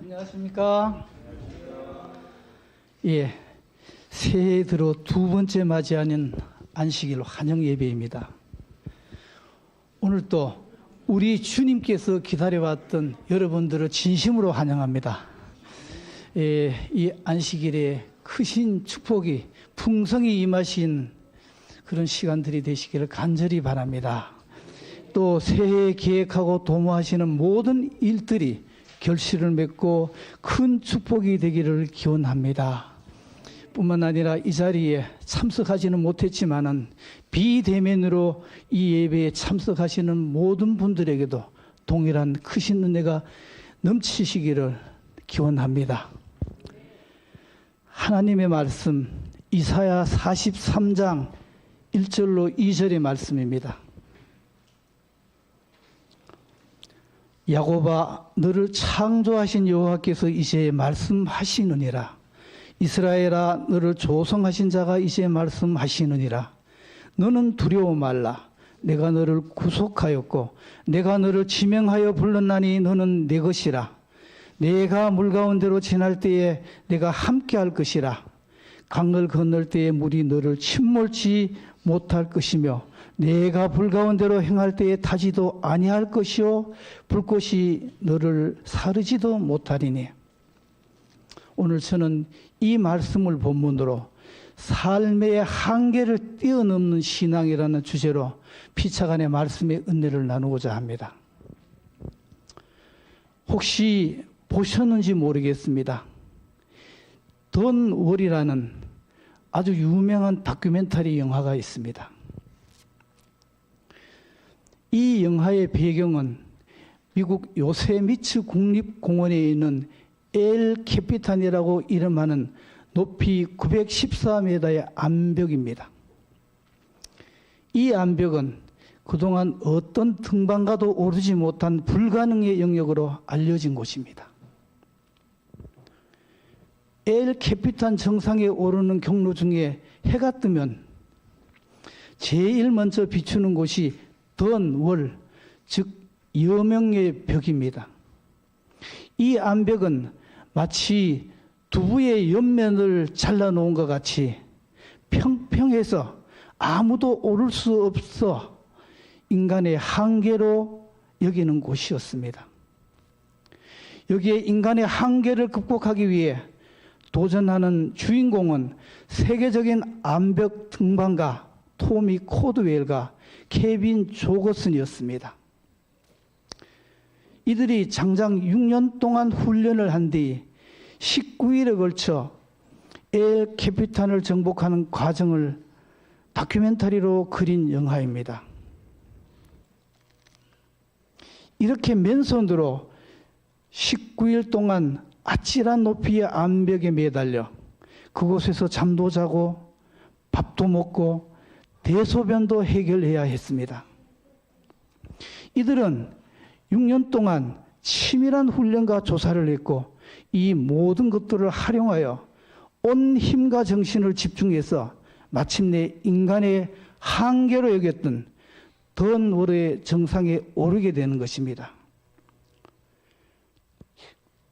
안녕하십니까? 예, 새해 들어 두 번째 맞이하는 안식일 환영 예배입니다. 오늘 또 우리 주님께서 기다려왔던 여러분들을 진심으로 환영합니다. 예, 이 안식일에 크신 축복이 풍성히 임하신 그런 시간들이 되시기를 간절히 바랍니다. 또 새해 계획하고 도모하시는 모든 일들이 결실을 맺고 큰 축복이 되기를 기원합니다. 뿐만 아니라 이 자리에 참석하지는 못했지만은 비대면으로 이 예배에 참석하시는 모든 분들에게도 동일한 크신 은혜가 넘치시기를 기원합니다. 하나님의 말씀 이사야 43장 1절로 2절의 말씀입니다. 야곱아, 너를 창조하신 여호와께서 이제 말씀하시느니라. 이스라엘아, 너를 조성하신 자가 이제 말씀하시느니라. 너는 두려워 말라. 내가 너를 구속하였고 내가 너를 지명하여 불렀나니 너는 내 것이라. 내가 물 가운데로 지날 때에 내가 함께할 것이라. 강을 건널 때에 물이 너를 침몰치 못할 것이며 내가 불 가운데로 행할 때에 타지도 아니할 것이요 불꽃이 너를 사르지도 못하리니. 오늘 저는 이 말씀을 본문으로 삶의 한계를 뛰어넘는 신앙이라는 주제로 피차간의 말씀의 은혜를 나누고자 합니다. 혹시 보셨는지 모르겠습니다. 던 월이라는 아주 유명한 다큐멘터리 영화가 있습니다. 이 영화의 배경은 미국 요세미츠 국립공원에 있는 엘 캐피탄이라고 이름하는 높이 914m의 암벽입니다. 이 암벽은 그동안 어떤 등반가도 오르지 못한 불가능의 영역으로 알려진 곳입니다. 엘 캐피탄 정상에 오르는 경로 중에 해가 뜨면 제일 먼저 비추는 곳이 던 월, 즉 여명의 벽입니다. 이 암벽은 마치 두부의 옆면을 잘라놓은 것 같이 평평해서 아무도 오를 수 없어 인간의 한계로 여기는 곳이었습니다. 여기에 인간의 한계를 극복하기 위해 도전하는 주인공은 세계적인 암벽 등반가 토미 코드웰과 케빈 조거슨이었습니다. 이들이 장장 6년 동안 훈련을 한 뒤 19일에 걸쳐 엘 캐피탄을 정복하는 과정을 다큐멘터리로 그린 영화입니다. 이렇게 맨손으로 19일 동안 아찔한 높이의 암벽에 매달려 그곳에서 잠도 자고 밥도 먹고 대소변도 해결해야 했습니다. 이들은 6년 동안 치밀한 훈련과 조사를 했고 이 모든 것들을 활용하여 온 힘과 정신을 집중해서 마침내 인간의 한계로 여겼던 던 월의 정상에 오르게 되는 것입니다.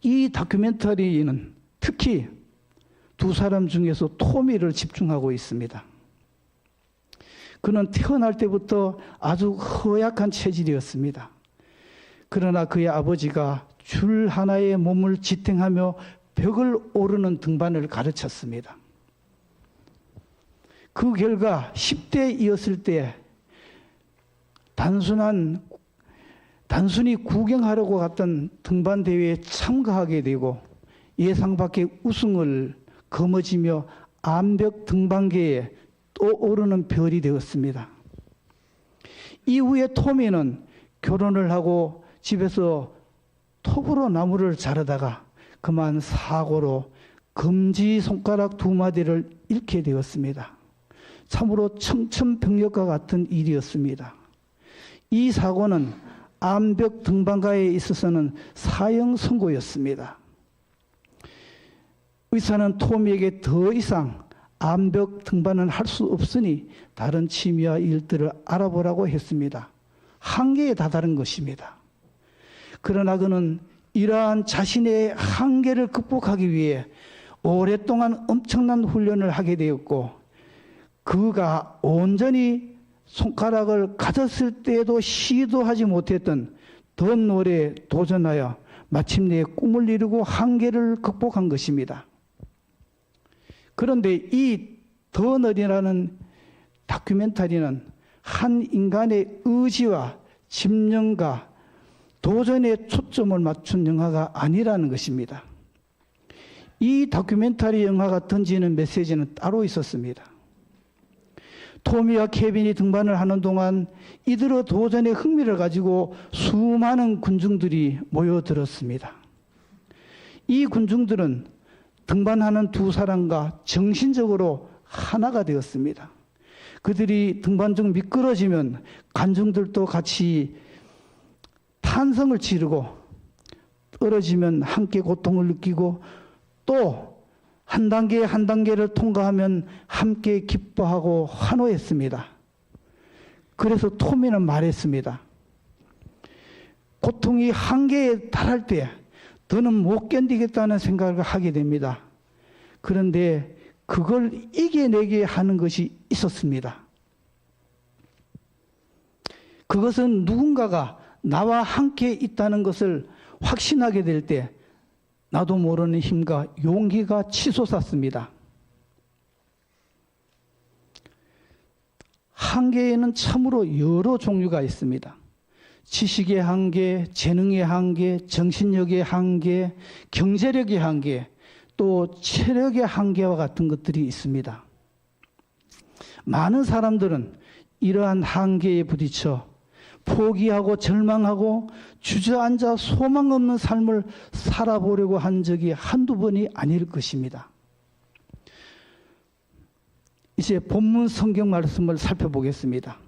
이 다큐멘터리는 특히 두 사람 중에서 토미를 집중하고 있습니다. 그는 태어날 때부터 아주 허약한 체질이었습니다. 그러나 그의 아버지가 줄 하나에 몸을 지탱하며 벽을 오르는 등반을 가르쳤습니다. 그 결과 10대이었을 때 단순히 구경하려고 갔던 등반 대회에 참가하게 되고 예상 밖의 우승을 거머쥐며 암벽 등반계에 또 오르는 별이 되었습니다. 이후에 토미는 결혼을 하고 집에서 톱으로 나무를 자르다가 그만 사고로 검지손가락 2마디를 잃게 되었습니다. 참으로 청천벽력과 같은 일이었습니다. 이 사고는 암벽 등반가에 있어서는 사형 선고였습니다. 의사는 토미에게 더 이상 암벽 등반은 할 수 없으니 다른 취미와 일들을 알아보라고 했습니다. 한계에 다다른 것입니다. 그러나 그는 이러한 자신의 한계를 극복하기 위해 오랫동안 엄청난 훈련을 하게 되었고, 그가 온전히 손가락을 가졌을 때에도 시도하지 못했던 더 노래에 도전하여 마침내 꿈을 이루고 한계를 극복한 것입니다. 그런데 이 더 너리라는 다큐멘터리는 한 인간의 의지와 집념과 도전에 초점을 맞춘 영화가 아니라는 것입니다. 이 다큐멘터리 영화가 던지는 메시지는 따로 있었습니다. 토미와 케빈이 등반을 하는 동안 이들의 도전에 흥미를 가지고 수많은 군중들이 모여들었습니다. 이 군중들은 등반하는 두 사람과 정신적으로 하나가 되었습니다. 그들이 등반 중 미끄러지면 관중들도 같이 탄성을 지르고, 떨어지면 함께 고통을 느끼고, 또 한 단계 한 단계를 통과하면 함께 기뻐하고 환호했습니다. 그래서 토미는 말했습니다. 고통이 한계에 달할 때 더는 못 견디겠다는 생각을 하게 됩니다. 그런데 그걸 이겨내게 하는 것이 있었습니다. 그것은 누군가가 나와 함께 있다는 것을 확신하게 될 때 나도 모르는 힘과 용기가 치솟았습니다. 한계에는 참으로 여러 종류가 있습니다. 지식의 한계, 재능의 한계, 정신력의 한계, 경제력의 한계, 또 체력의 한계와 같은 것들이 있습니다. 많은 사람들은 이러한 한계에 부딪혀 포기하고 절망하고 주저앉아 소망 없는 삶을 살아보려고 한 적이 한두 번이 아닐 것입니다. 이제 본문 성경 말씀을 살펴보겠습니다.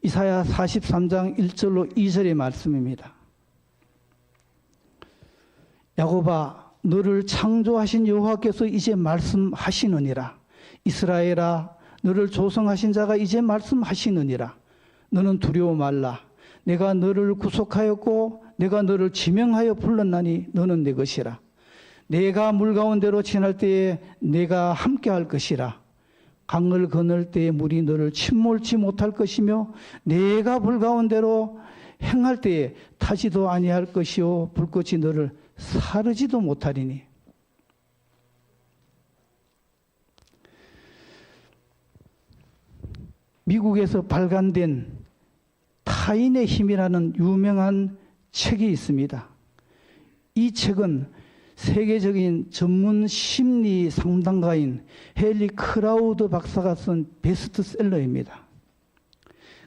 이사야 43장 1절로 2절의 말씀입니다. 야곱아, 너를 창조하신 여호와께서 이제 말씀하시느니라. 이스라엘아, 너를 조성하신 자가 이제 말씀하시느니라. 너는 두려워 말라. 내가 너를 구속하였고 내가 너를 지명하여 불렀나니 너는 내 것이라. 내가 물 가운데로 지날 때에 내가 함께할 것이라. 강을 건널 때에 물이 너를 침몰치 못할 것이며 내가 불 가운데로 행할 때에 타지도 아니할 것이요 불꽃이 너를 사르지도 못하리니. 미국에서 발간된 타인의 힘이라는 유명한 책이 있습니다. 이 책은 세계적인 전문 심리 상담가인 헨리 크라우드 박사가 쓴 베스트셀러입니다.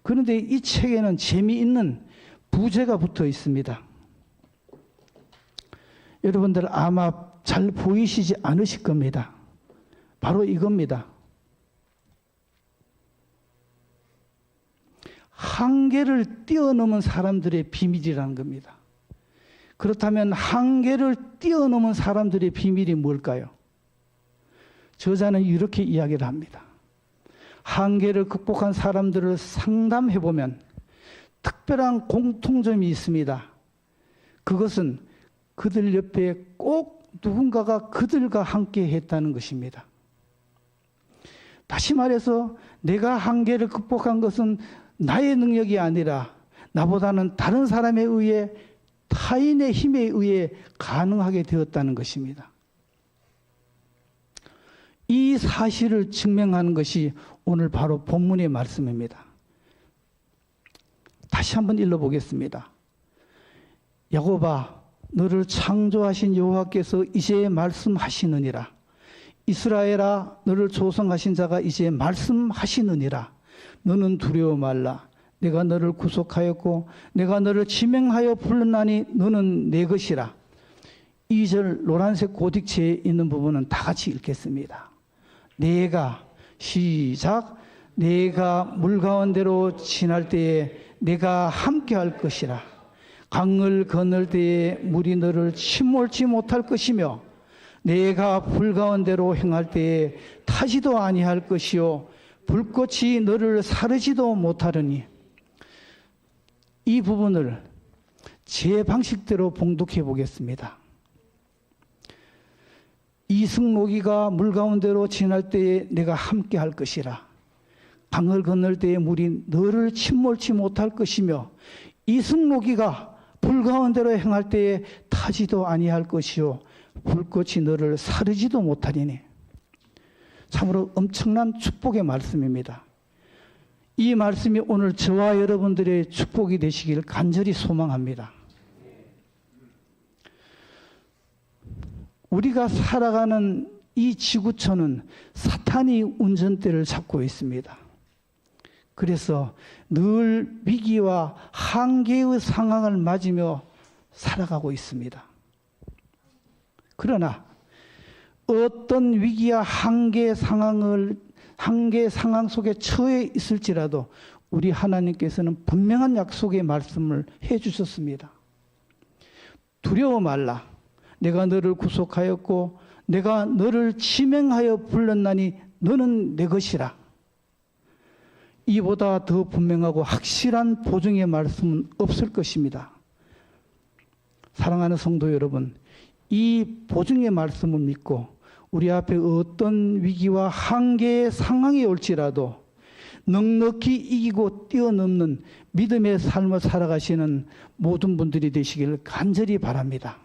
그런데 이 책에는 재미있는 부제가 붙어 있습니다. 여러분들 아마 잘 보이시지 않으실 겁니다. 바로 이겁니다. 한계를 뛰어넘은 사람들의 비밀이라는 겁니다. 그렇다면 한계를 뛰어넘은 사람들의 비밀이 뭘까요? 저자는 이렇게 이야기를 합니다. 한계를 극복한 사람들을 상담해보면 특별한 공통점이 있습니다. 그것은 그들 옆에 꼭 누군가가 그들과 함께 했다는 것입니다. 다시 말해서 내가 한계를 극복한 것은 나의 능력이 아니라 나보다는 다른 사람에 의해, 타인의 힘에 의해 가능하게 되었다는 것입니다. 이 사실을 증명하는 것이 오늘 바로 본문의 말씀입니다. 다시 한번 읽어보겠습니다. 야곱아, 너를 창조하신 여호와께서 이제 말씀하시느니라. 이스라엘아, 너를 조성하신 자가 이제 말씀하시느니라. 너는 두려워 말라. 내가 너를 구속하였고 내가 너를 지명하여 불렀나니 너는 내 것이라. 2절 노란색 고딕체에 있는 부분은 다 같이 읽겠습니다. 내가, 시작. 내가 물 가운데로 지날 때에 내가 함께할 것이라. 강을 건널 때에 물이 너를 침몰치 못할 것이며 내가 불 가운데로 행할 때에 타지도 아니할 것이요 불꽃이 너를 사르지도 못하려니. 이 부분을 제 방식대로 봉독해 보겠습니다. 이승로기가 물 가운데로 지날 때에 내가 함께 할 것이라. 강을 건널 때에 물이 너를 침몰치 못할 것이며 이승로기가 불 가운데로 행할 때에 타지도 아니할 것이요 불꽃이 너를 사르지도 못하리니. 참으로 엄청난 축복의 말씀입니다. 이 말씀이 오늘 저와 여러분들의 축복이 되시길 간절히 소망합니다. 우리가 살아가는 이 지구촌은 사탄이 운전대를 잡고 있습니다. 그래서 늘 위기와 한계의 상황을 맞으며 살아가고 있습니다. 그러나 어떤 위기와 한계 상황 속에 처해 있을지라도 우리 하나님께서는 분명한 약속의 말씀을 해 주셨습니다. 두려워 말라. 내가 너를 구속하였고 내가 너를 지명하여 불렀나니 너는 내 것이라. 이보다 더 분명하고 확실한 보증의 말씀은 없을 것입니다. 사랑하는 성도 여러분, 이 보증의 말씀을 믿고 우리 앞에 어떤 위기와 한계의 상황이 올지라도 넉넉히 이기고 뛰어넘는 믿음의 삶을 살아가시는 모든 분들이 되시기를 간절히 바랍니다.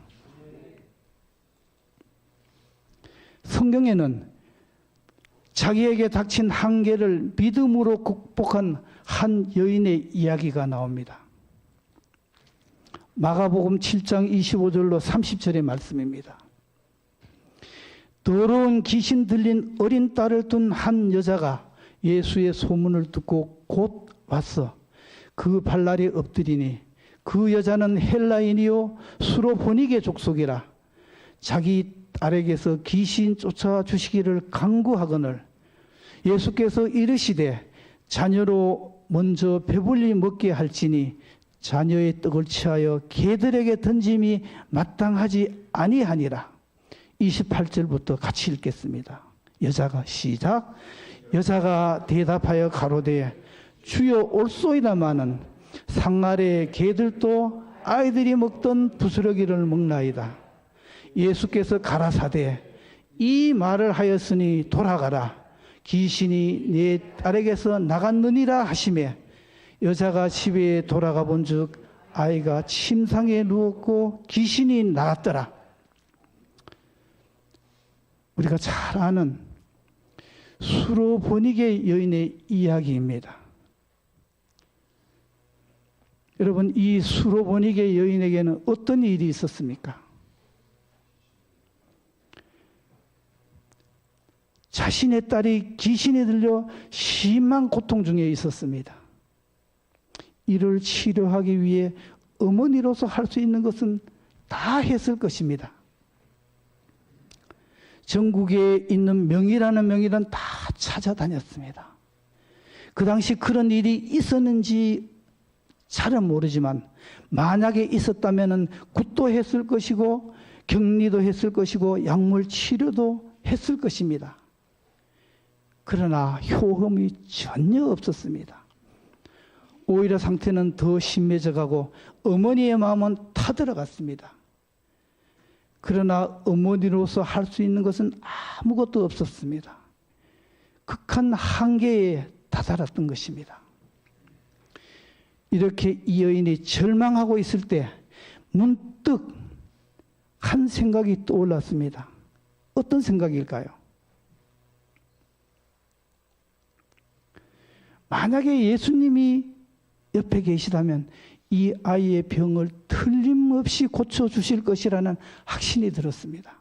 성경에는 자기에게 닥친 한계를 믿음으로 극복한 한 여인의 이야기가 나옵니다. 마가복음 7장 25절로 30절의 말씀입니다. 더러운 귀신 들린 어린 딸을 둔 한 여자가 예수의 소문을 듣고 곧 왔어 그 발날에 엎드리니 그 여자는 헬라인이요 수로보니게 족속이라. 자기 딸에게서 귀신 쫓아주시기를 간구하거늘 예수께서 이르시되 자녀로 먼저 배불리 먹게 할지니 자녀의 떡을 취하여 개들에게 던짐이 마땅하지 아니하니라. 28절부터 같이 읽겠습니다. 여자가 시작. 여자가 대답하여 가로되 주여 올소이다마는 상 아래 개들도 아이들이 먹던 부스러기를 먹나이다. 예수께서 가라사대 이 말을 하였으니 돌아가라. 귀신이 네 딸에게서 나갔느니라 하시매 여자가 집에 돌아가 본즉 아이가 침상에 누웠고 귀신이 나갔더라. 우리가 잘 아는 수로보니게 여인의 이야기입니다. 여러분, 이 수로보니게 여인에게는 어떤 일이 있었습니까? 자신의 딸이 귀신에 들려 심한 고통 중에 있었습니다. 이를 치료하기 위해 어머니로서 할 수 있는 것은 다 했을 것입니다. 전국에 있는 명의라는 명의는 다 찾아다녔습니다. 그 당시 그런 일이 있었는지 잘은 모르지만 만약에 있었다면 굿도 했을 것이고 격리도 했을 것이고 약물 치료도 했을 것입니다. 그러나 효험이 전혀 없었습니다. 오히려 상태는 더 심해져 가고 어머니의 마음은 타들어갔습니다. 그러나 어머니로서 할 수 있는 것은 아무것도 없었습니다. 극한 한계에 다다랐던 것입니다. 이렇게 이 여인이 절망하고 있을 때 문득 한 생각이 떠올랐습니다. 어떤 생각일까요? 만약에 예수님이 옆에 계시다면 이 아이의 병을 틀림없이 고쳐주실 것이라는 확신이 들었습니다.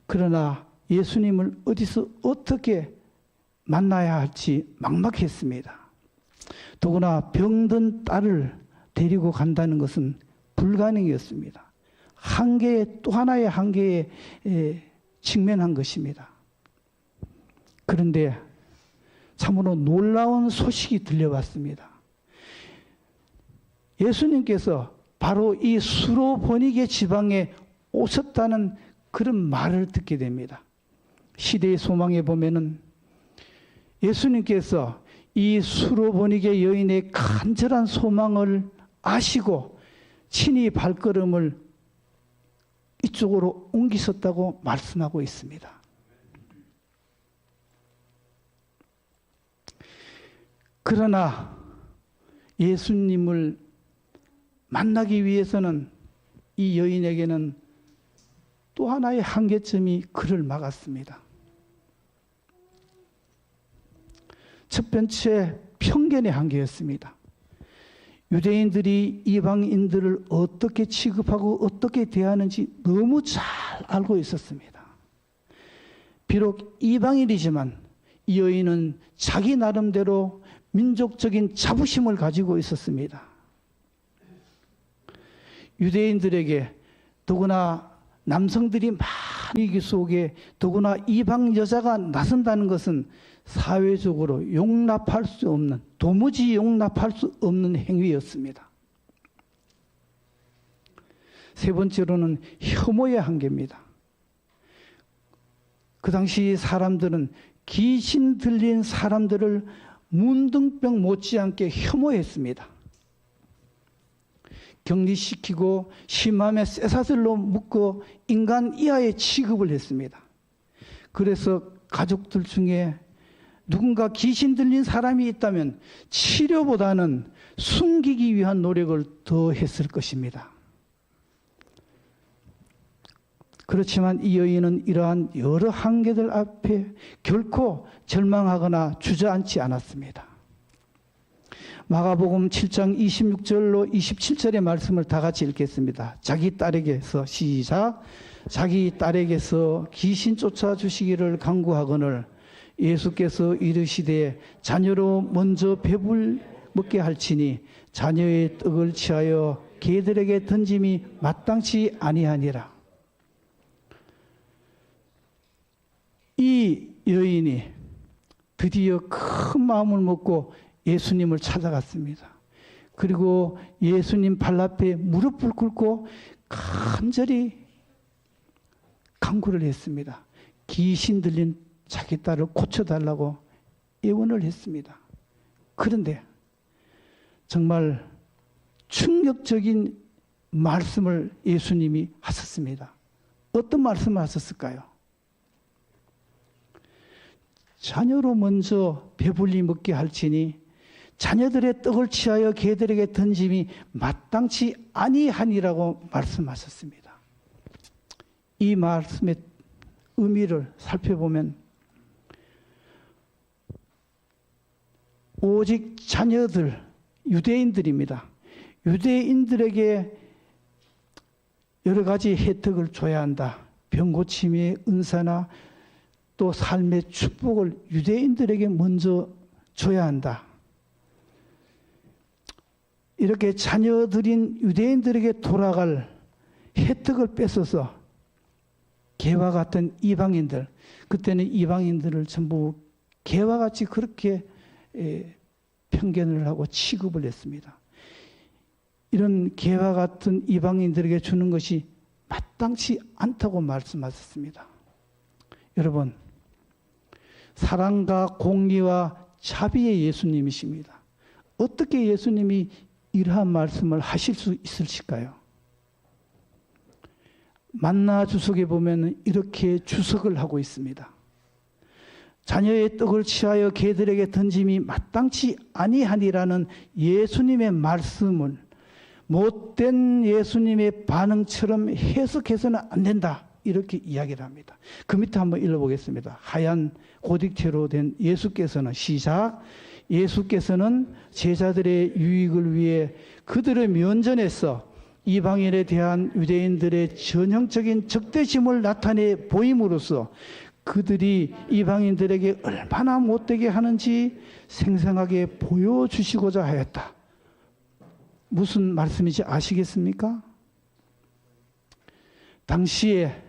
그러나 예수님을 어디서 어떻게 만나야 할지 막막했습니다. 더구나 병든 딸을 데리고 간다는 것은 불가능이었습니다. 또 하나의 한계에 직면한 것입니다. 그런데 참으로 놀라운 소식이 들려왔습니다. 예수님께서 바로 이 수로보니게 지방에 오셨다는 그런 말을 듣게 됩니다. 시대의 소망에 보면은 예수님께서 이 수로보니게 여인의 간절한 소망을 아시고 친히 발걸음을 이쪽으로 옮기셨다고 말씀하고 있습니다. 그러나 예수님을 만나기 위해서는 이 여인에게는 또 하나의 한계점이 그를 막았습니다. 첫 번째, 편견의 한계였습니다. 유대인들이 이방인들을 어떻게 취급하고 어떻게 대하는지 너무 잘 알고 있었습니다. 비록 이방인이지만 이 여인은 자기 나름대로 민족적인 자부심을 가지고 있었습니다. 유대인들에게, 더구나 남성들이 많이 속에 더구나 이방 여자가 나선다는 것은 사회적으로 용납할 수 없는, 도무지 용납할 수 없는 행위였습니다. 세 번째로는 혐오의 한계입니다. 그 당시 사람들은 귀신 들린 사람들을 문둥병 못지않게 혐오했습니다. 격리시키고 심함에 쇠사슬로 묶어 인간 이하의 취급을 했습니다. 그래서 가족들 중에 누군가 귀신 들린 사람이 있다면 치료보다는 숨기기 위한 노력을 더 했을 것입니다. 그렇지만 이 여인은 이러한 여러 한계들 앞에 결코 절망하거나 주저앉지 않았습니다. 마가복음 7장 26절로 27절의 말씀을 다 같이 읽겠습니다. 자기 딸에게서, 시작. 자기 딸에게서 귀신 쫓아주시기를 간구하거늘 예수께서 이르시되 자녀로 먼저 배불 먹게 할지니 자녀의 떡을 취하여 개들에게 던짐이 마땅치 아니하니라. 이 여인이 드디어 큰 마음을 먹고 예수님을 찾아갔습니다. 그리고 예수님 발 앞에 무릎을 꿇고 간절히 간구를 했습니다. 귀신 들린 자기 딸을 고쳐달라고 애원을 했습니다. 그런데 정말 충격적인 말씀을 예수님이 하셨습니다. 어떤 말씀을 하셨을까요? 자녀로 먼저 배불리 먹게 할지니 자녀들의 떡을 취하여 개들에게 던짐이 마땅치 아니하니라고 말씀하셨습니다. 이 말씀의 의미를 살펴보면 오직 자녀들, 유대인들입니다. 유대인들에게 여러 가지 혜택을 줘야 한다. 병고침의 은사나 또 삶의 축복을 유대인들에게 먼저 줘야 한다. 이렇게 자녀들인 유대인들에게 돌아갈 혜택을 뺏어서 개와 같은 이방인들, 그때는 이방인들을 전부 개와 같이 그렇게 편견을 하고 취급을 했습니다. 이런 개와 같은 이방인들에게 주는 것이 마땅치 않다고 말씀하셨습니다. 여러분, 사랑과 공의와 자비의 예수님이십니다. 어떻게 예수님이 이러한 말씀을 하실 수 있으실까요? 만나 주석에 보면 이렇게 주석을 하고 있습니다. 자녀의 떡을 취하여 개들에게 던짐이 마땅치 아니하니라는 예수님의 말씀을 못된 예수님의 반응처럼 해석해서는 안 된다. 이렇게 이야기를 합니다. 그 밑에 한번 읽어보겠습니다. 하얀 고딕체로 된 예수께서는, 시작. 예수께서는 제자들의 유익을 위해 그들의 면전에서 이방인에 대한 유대인들의 전형적인 적대심을 나타내 보임으로써 그들이 이방인들에게 얼마나 못되게 하는지 생생하게 보여주시고자 하였다. 무슨 말씀인지 아시겠습니까? 당시에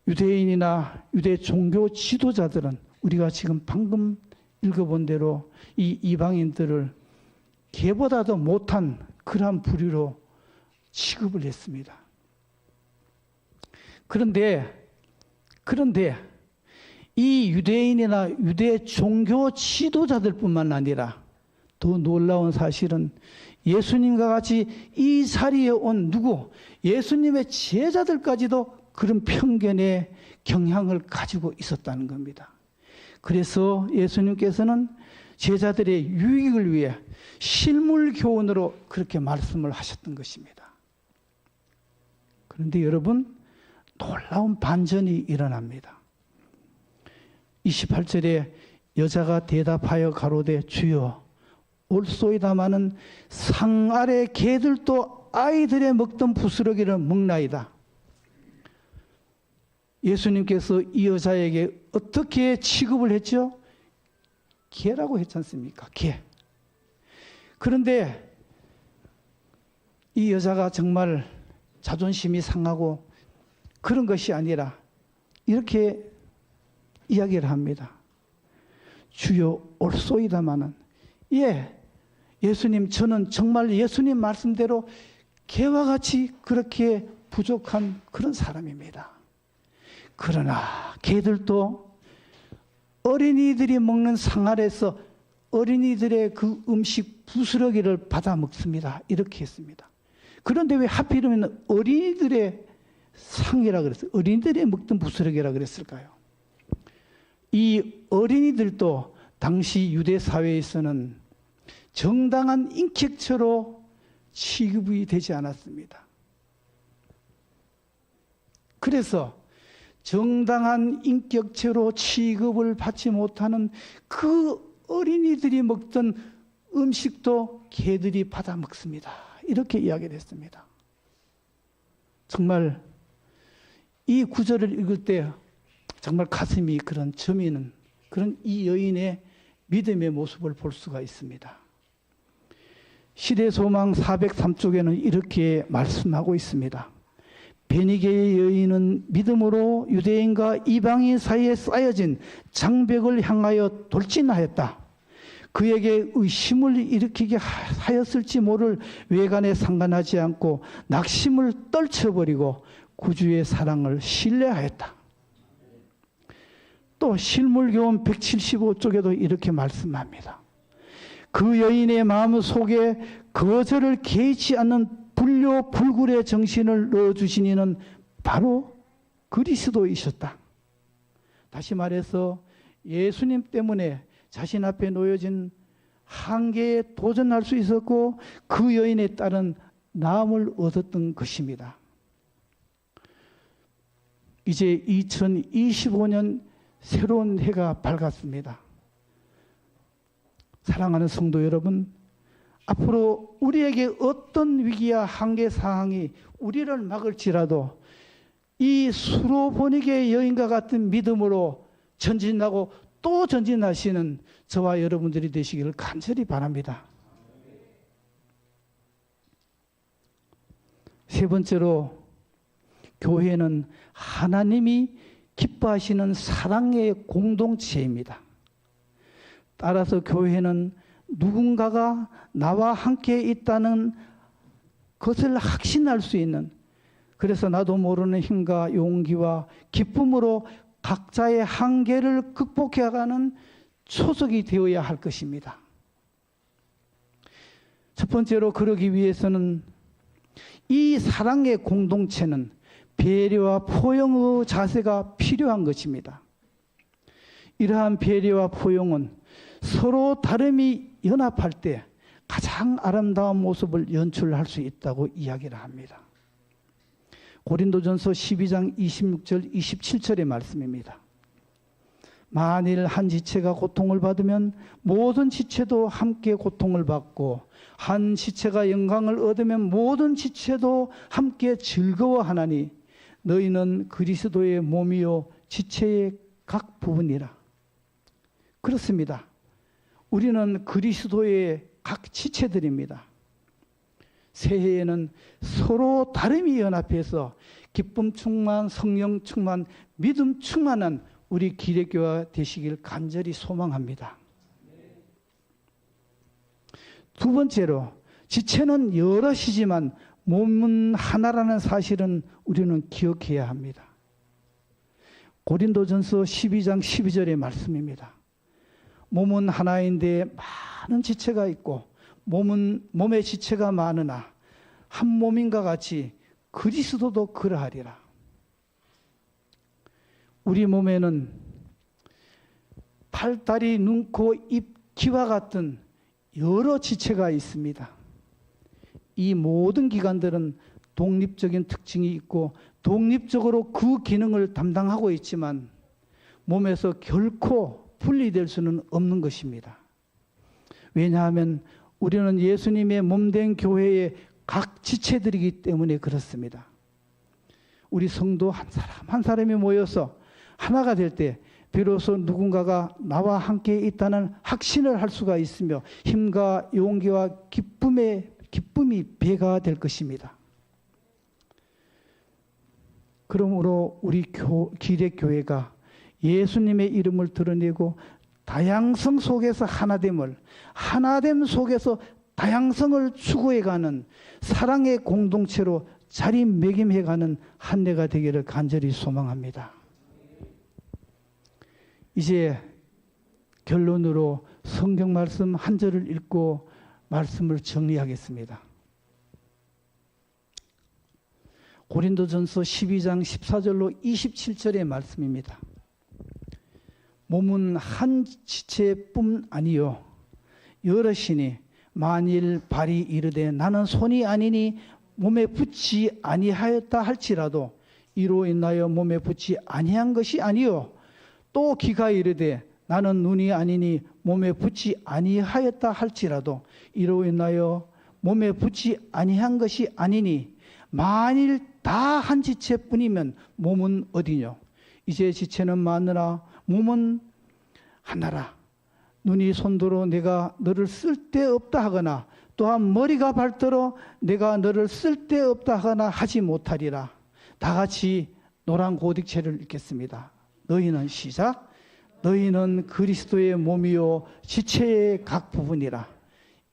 유대인이나 유대 종교 지도자들은 우리가 지금 방금 읽어본 대로 이 이방인들을 개보다도 못한 그러한 부류로 취급을 했습니다. 그런데 이 유대인이나 유대 종교 지도자들뿐만 아니라 더 놀라운 사실은 예수님과 같이 이 자리에 온 누구, 예수님의 제자들까지도 그런 편견의 경향을 가지고 있었다는 겁니다. 그래서 예수님께서는 제자들의 유익을 위해 실물 교훈으로 그렇게 말씀을 하셨던 것입니다. 그런데 여러분, 놀라운 반전이 일어납니다. 28절에 여자가 대답하여 가로되 주여 옳소이다마는 상 아래 개들도 아이들의 먹던 부스러기를 먹나이다. 예수님께서 이 여자에게 어떻게 취급을 했죠? 개라고 했지 않습니까? 개. 그런데 이 여자가 정말 자존심이 상하고 그런 것이 아니라 이렇게 이야기를 합니다. 주여 옳소이다마는, 예, 예수님, 저는 정말 예수님 말씀대로 개와 같이 그렇게 부족한 그런 사람입니다. 그러나 개들도 어린이들이 먹는 상 아래서 어린이들의 그 음식 부스러기를 받아 먹습니다. 이렇게 했습니다. 그런데 왜 하필이면 어린이들의 상이라 그랬어요? 어린이들이 먹던 부스러기라 그랬을까요? 이 어린이들도 당시 유대 사회에서는 정당한 인격체로 취급이 되지 않았습니다. 그래서 정당한 인격체로 취급을 받지 못하는 그 어린이들이 먹던 음식도 개들이 받아 먹습니다. 이렇게 이야기를 했습니다. 정말 이 구절을 읽을 때 정말 가슴이 그런 저미는 그런 이 여인의 믿음의 모습을 볼 수가 있습니다. 시대소망 403쪽에는 이렇게 말씀하고 있습니다. 베니게의 여인은 믿음으로 유대인과 이방인 사이에 쌓여진 장벽을 향하여 돌진하였다. 그에게 의심을 일으키게 하였을지 모를 외관에 상관하지 않고 낙심을 떨쳐버리고 구주의 사랑을 신뢰하였다. 또 실물교훈 175쪽에도 이렇게 말씀합니다. 그 여인의 마음 속에 거절을 개의치 않는 불교불굴의 정신을 넣어주신 이는 바로 그리스도이셨다. 다시 말해서 예수님 때문에 자신 앞에 놓여진 한계에 도전할 수 있었고 그 여인에 따른 나음을 얻었던 것입니다. 이제 2025년 새로운 해가 밝았습니다. 사랑하는 성도 여러분, 앞으로 우리에게 어떤 위기와 한계 사항이 우리를 막을지라도 이 수로보니게 여인과 같은 믿음으로 전진하고 또 전진하시는 저와 여러분들이 되시기를 간절히 바랍니다. 세 번째로, 교회는 하나님이 기뻐하시는 사랑의 공동체입니다. 따라서 교회는 누군가가 나와 함께 있다는 것을 확신할 수 있는, 그래서 나도 모르는 힘과 용기와 기쁨으로 각자의 한계를 극복해가는 초석이 되어야 할 것입니다. 첫 번째로, 그러기 위해서는 이 사랑의 공동체는 배려와 포용의 자세가 필요한 것입니다. 이러한 배려와 포용은 서로 다름이 연합할 때 가장 아름다운 모습을 연출할 수 있다고 이야기를 합니다. 고린도전서 12장 26절 27절의 말씀입니다. 만일 한 지체가 고통을 받으면 모든 지체도 함께 고통을 받고, 한 지체가 영광을 얻으면 모든 지체도 함께 즐거워하나니 너희는 그리스도의 몸이요 지체의 각 부분이라. 그렇습니다. 우리는 그리스도의 각 지체들입니다. 새해에는 서로 다름이 연합해서 기쁨 충만, 성령 충만, 믿음 충만한 우리 기독교가 되시길 간절히 소망합니다. 두 번째로, 지체는 여럿이지만 몸은 하나라는 사실은 우리는 기억해야 합니다. 고린도전서 12장 12절의 말씀입니다. 몸은 하나인데 많은 지체가 있고 몸의 지체가 많으나 한 몸인가 같이 그리스도도 그러하리라. 우리 몸에는 팔, 다리, 눈, 코, 입, 귀와 같은 여러 지체가 있습니다. 이 모든 기관들은 독립적인 특징이 있고 독립적으로 그 기능을 담당하고 있지만 몸에서 결코 분리될 수는 없는 것입니다. 왜냐하면 우리는 예수님의 몸된 교회의 각 지체들이기 때문에 그렇습니다. 우리 성도 한 사람 한 사람이 모여서 하나가 될 때 비로소 누군가가 나와 함께 있다는 확신을 할 수가 있으며 힘과 용기와 기쁨이 배가 될 것입니다. 그러므로 우리 기력교회가 예수님의 이름을 드러내고 다양성 속에서 하나됨 속에서 다양성을 추구해가는 사랑의 공동체로 자리매김해가는 한 해가 되기를 간절히 소망합니다. 이제 결론으로 성경 말씀 한 절을 읽고 말씀을 정리하겠습니다. 고린도전서 12장 14절로 27절의 말씀입니다. 몸은 한 지체뿐 아니요 여럿이니 만일 발이 이르되 나는 손이 아니니 몸에 붙지 아니하였다 할지라도 이로 인하여 몸에 붙지 아니한 것이 아니요 또 귀가 이르되 나는 눈이 아니니 몸에 붙지 아니하였다 할지라도 이로 인하여 몸에 붙지 아니한 것이 아니니 만일 다 한 지체뿐이면 몸은 어디뇨? 이제 지체는 많으나 몸은 하나라. 눈이 손도로 내가 너를 쓸데없다 하거나 또한 머리가 발도로 내가 너를 쓸데없다 하거나 하지 못하리라. 다 같이 노란 고딕체를 읽겠습니다. 너희는 시작. 너희는 그리스도의 몸이요 지체의 각 부분이라.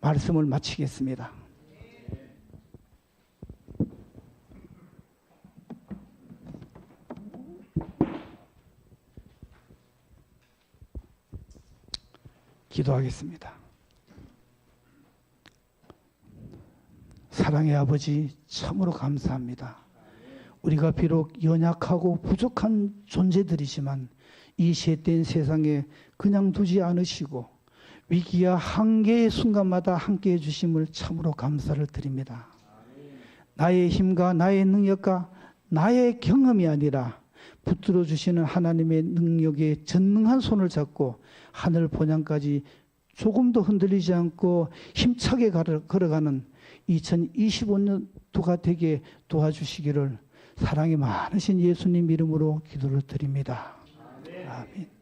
말씀을 마치겠습니다. 기도하겠습니다. 사랑의 아버지 참으로 감사합니다. 우리가 비록 연약하고 부족한 존재들이지만 이 셋된 세상에 그냥 두지 않으시고 위기와 한계의 순간마다 함께해 주심을 참으로 감사를 드립니다. 나의 힘과 나의 능력과 나의 경험이 아니라 붙들어 주시는 하나님의 능력에 전능한 손을 잡고 하늘 본향까지 조금도 흔들리지 않고 힘차게 걸어가는 2025년도가 되게 도와주시기를 사랑이 많으신 예수님 이름으로 기도를 드립니다. 아멘.